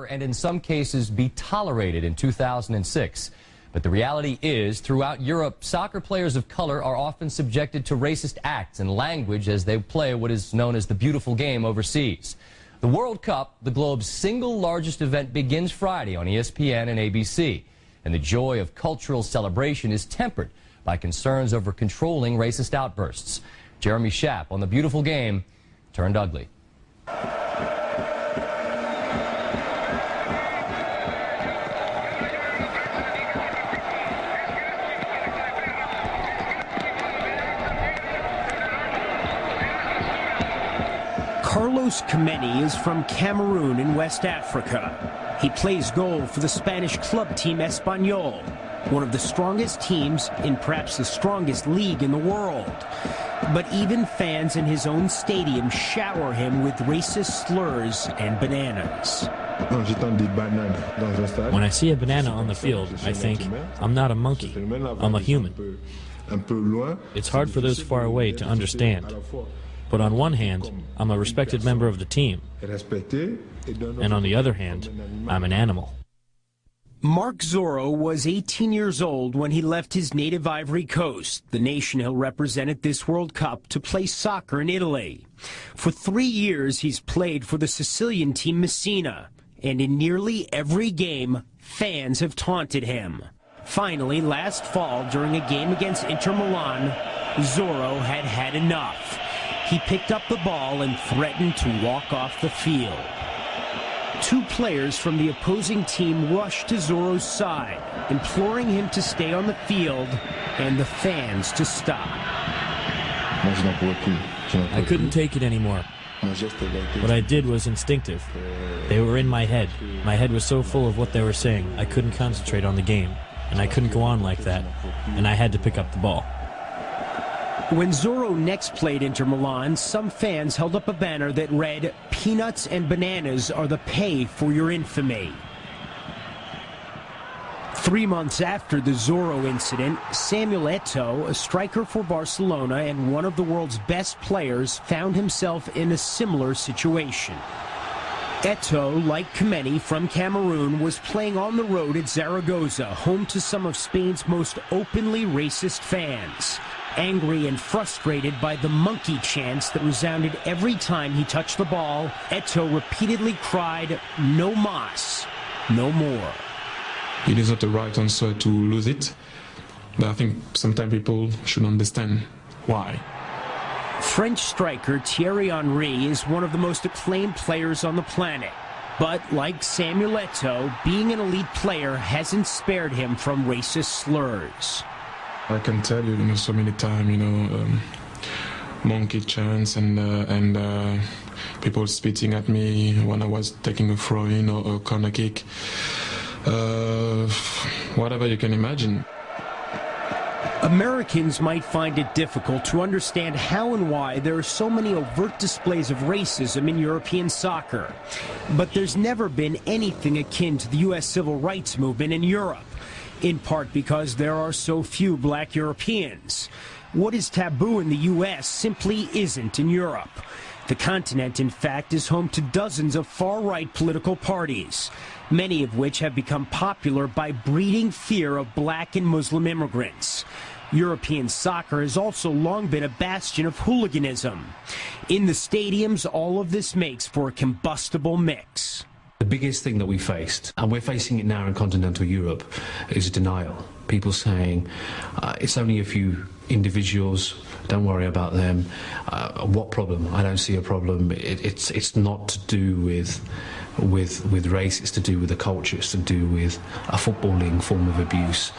and in some cases be tolerated in 2006. But the reality is, throughout Europe, soccer players of color are often subjected to racist acts and language as they play what is known as the beautiful game overseas. The World Cup, the globe's single largest event, begins Friday on ESPN and ABC. And the joy of cultural celebration is tempered by concerns over controlling racist outbursts. Jeremy Schaap on the beautiful game turned ugly. Carlos Kameni is from Cameroon in West Africa. He plays goal for the Spanish club team Espanyol, one of the strongest teams in perhaps the strongest league in the world. But even fans in his own stadium shower him with racist slurs and bananas. When I see a banana on the field, I think, I'm not a monkey, I'm a human. It's hard for those far away to understand. But on one hand, I'm a respected member of the team, and on the other hand, I'm an animal. Marc Zorro was 18 years old when he left his native Ivory Coast, the nation he'll represent at this World Cup, to play soccer in Italy. For 3 years, he's played for the Sicilian team Messina, and in nearly every game, fans have taunted him. Finally, last fall, during a game against Inter Milan, Zorro had had enough. He picked up the ball and threatened to walk off the field. 2 players from the opposing team rushed to Zorro's side, imploring him to stay on the field and the fans to stop. I couldn't take it anymore. What I did was instinctive. They were in my head. My head was so full of what they were saying, I couldn't concentrate on the game. And I couldn't go on like that. And I had to pick up the ball. When Zorro next played Inter Milan, some fans held up a banner that read, "Peanuts and bananas are the pay for your infamy." 3 months after the Zorro incident, Samuel Eto'o, a striker for Barcelona and one of the world's best players, found himself in a similar situation. Eto'o, like Kameni from Cameroon, was playing on the road at Zaragoza, home to some of Spain's most openly racist fans. Angry and frustrated by the monkey chants that resounded every time he touched the ball, Eto'o repeatedly cried, "No mas, no more." It is not the right answer to lose it, but I think sometimes people should understand why. French striker Thierry Henry is one of the most acclaimed players on the planet. But like Samuel Eto'o, being an elite player hasn't spared him from racist slurs. I can tell you, so many times, monkey chants and people spitting at me when I was taking a throw-in or a corner kick. Whatever you can imagine. Americans might find it difficult to understand how and why there are so many overt displays of racism in European soccer. But there's never been anything akin to the U.S. civil rights movement in Europe, in part because there are so few black Europeans. What is taboo in the U.S. simply isn't in Europe. The continent, in fact, is home to dozens of far-right political parties, many of which have become popular by breeding fear of black and Muslim immigrants. European soccer has also long been a bastion of hooliganism. In the stadiums, all of this makes for a combustible mix. The biggest thing that we faced, and we're facing it now in continental Europe, is denial. People saying, it's only a few individuals, don't worry about them. What problem? I don't see a problem. It's not to do with race, it's to do with the culture, it's to do with a footballing form of abuse.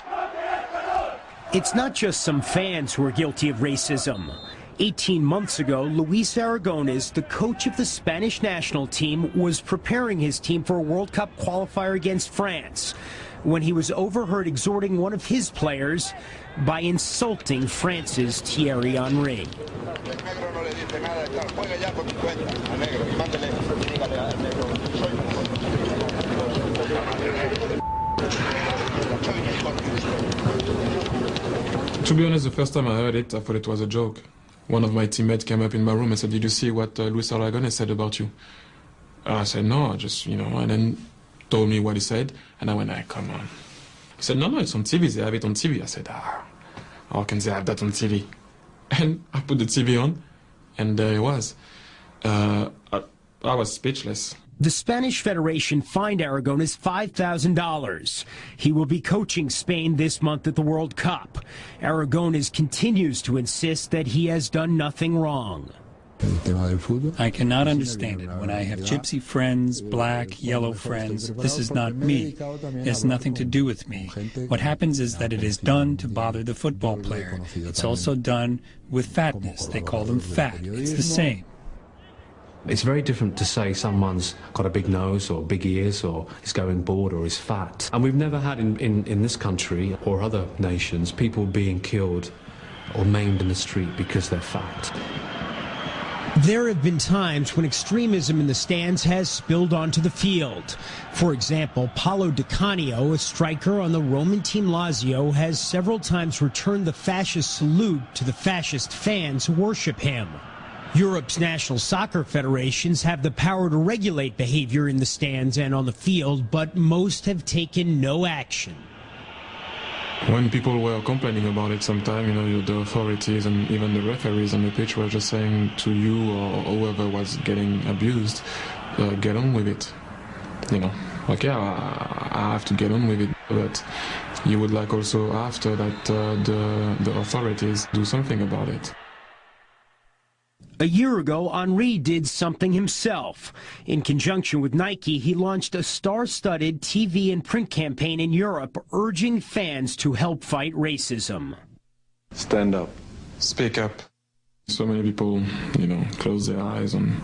It's not just some fans who are guilty of racism. 18 months ago, Luis Aragonés, the coach of the Spanish national team, was preparing his team for a World Cup qualifier against France when he was overheard exhorting one of his players by insulting France's Thierry Henry. To be honest, the first time I heard it, I thought it was a joke. One of my teammates came up in my room and said, "Did you see what Luis Aragonés said about you?" And I said, "No, just, and then told me what he said, and I went, come on. He said, no, it's on TV, they have it on TV. I said, how can they have that on TV? And I put the TV on, and there it was. I was speechless. The Spanish Federation fined Aragones $5,000. He will be coaching Spain this month at the World Cup. Aragones continues to insist that he has done nothing wrong. I cannot understand it. When I have gypsy friends, black, yellow friends, this is not me. It has nothing to do with me. What happens is that it is done to bother the football player. It's also done with fatness. They call them fat. It's the same. It's very different to say someone's got a big nose or big ears or is going bald or is fat. And we've never had in this country or other nations people being killed or maimed in the street because they're fat. There have been times when extremism in the stands has spilled onto the field. For example, Paolo Di Canio, a striker on the Roman team Lazio, has several times returned the fascist salute to the fascist fans who worship him. Europe's national soccer federations have the power to regulate behavior in the stands and on the field, but most have taken no action. When people were complaining about it sometimes, the authorities and even the referees on the pitch were just saying to you or whoever was getting abused, get on with it. Okay, I have to get on with it, but you would like also after that the authorities do something about it. A year ago, Henri did something himself. In conjunction with Nike, he launched a star-studded TV and print campaign in Europe urging fans to help fight racism. Stand up. Speak up. So many people, close their eyes on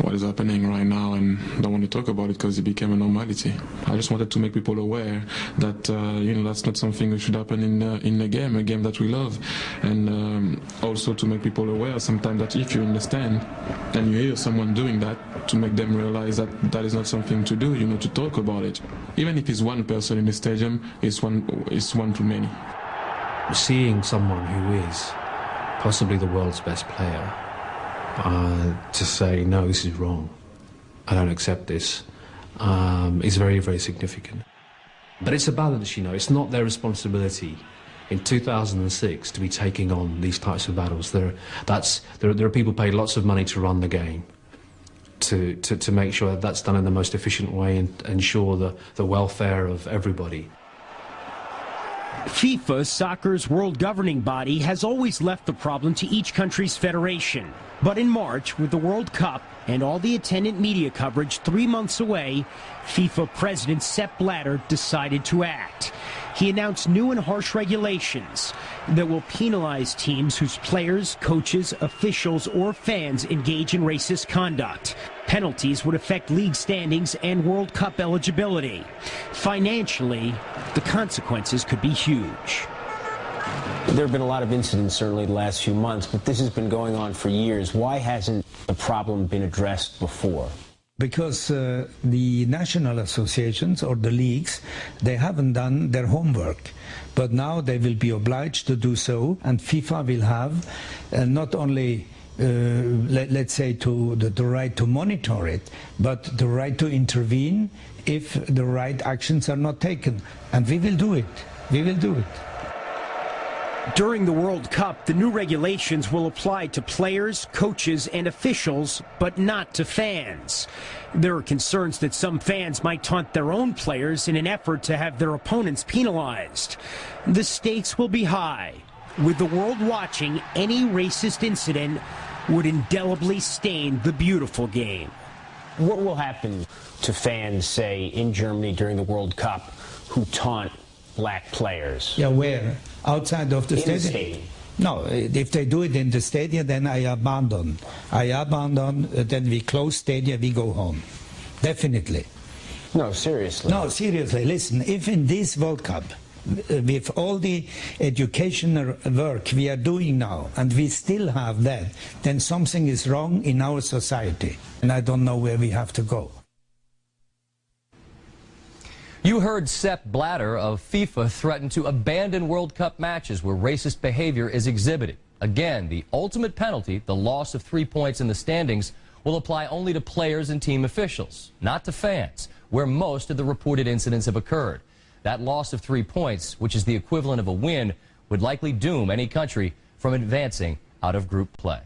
what is happening right now and don't want to talk about it because it became a normality. I just wanted to make people aware that, that's not something that should happen in a game that we love. And also to make people aware sometimes that if you understand and you hear someone doing that, to make them realize that that is not something to do, to talk about it. Even if it's one person in the stadium, it's one too many. Seeing someone who is possibly the world's best player to say, no, this is wrong, I don't accept this, is very, very significant. But it's a balance, it's not their responsibility in 2006 to be taking on these types of battles. There are people paid lots of money to run the game, to make sure that that's done in the most efficient way and ensure the welfare of everybody. FIFA, soccer's world governing body, has always left the problem to each country's federation. But in March, with the World Cup and all the attendant media coverage 3 months away, FIFA President Sepp Blatter decided to act. He announced new and harsh regulations that will penalize teams whose players, coaches, officials, or fans engage in racist conduct. Penalties would affect league standings and World Cup eligibility. Financially, the consequences could be huge. There have been a lot of incidents, certainly, the last few months, but this has been going on for years. Why hasn't the problem been addressed before? Because the national associations or the leagues, they haven't done their homework. But now they will be obliged to do so, and FIFA will have not only let's say the right to monitor it, but the right to intervene if the right actions are not taken. And we will do it. We will do it. During the World Cup, the new regulations will apply to players, coaches, and officials, but not to fans. There are concerns that some fans might taunt their own players in an effort to have their opponents penalized. The stakes will be high. With the world watching, any racist incident would indelibly stain the beautiful game. What will happen to fans, say, in Germany during the World Cup who taunt black players? Yeah, where? Outside of the stadium? The stadium? No, if they do it in the stadium, then I abandon. Then we close stadium, we go home. Definitely. No, seriously. No, seriously. Listen, if in this World Cup, with all the educational work we are doing now, and we still have that, then something is wrong in our society. And I don't know where we have to go. You heard Sepp Blatter of FIFA threaten to abandon World Cup matches where racist behavior is exhibited. Again, the ultimate penalty, the loss of 3 points in the standings, will apply only to players and team officials, not to fans. where most of the reported incidents have occurred. That loss of 3 points, which is the equivalent of a win, would likely doom any country from advancing out of group play.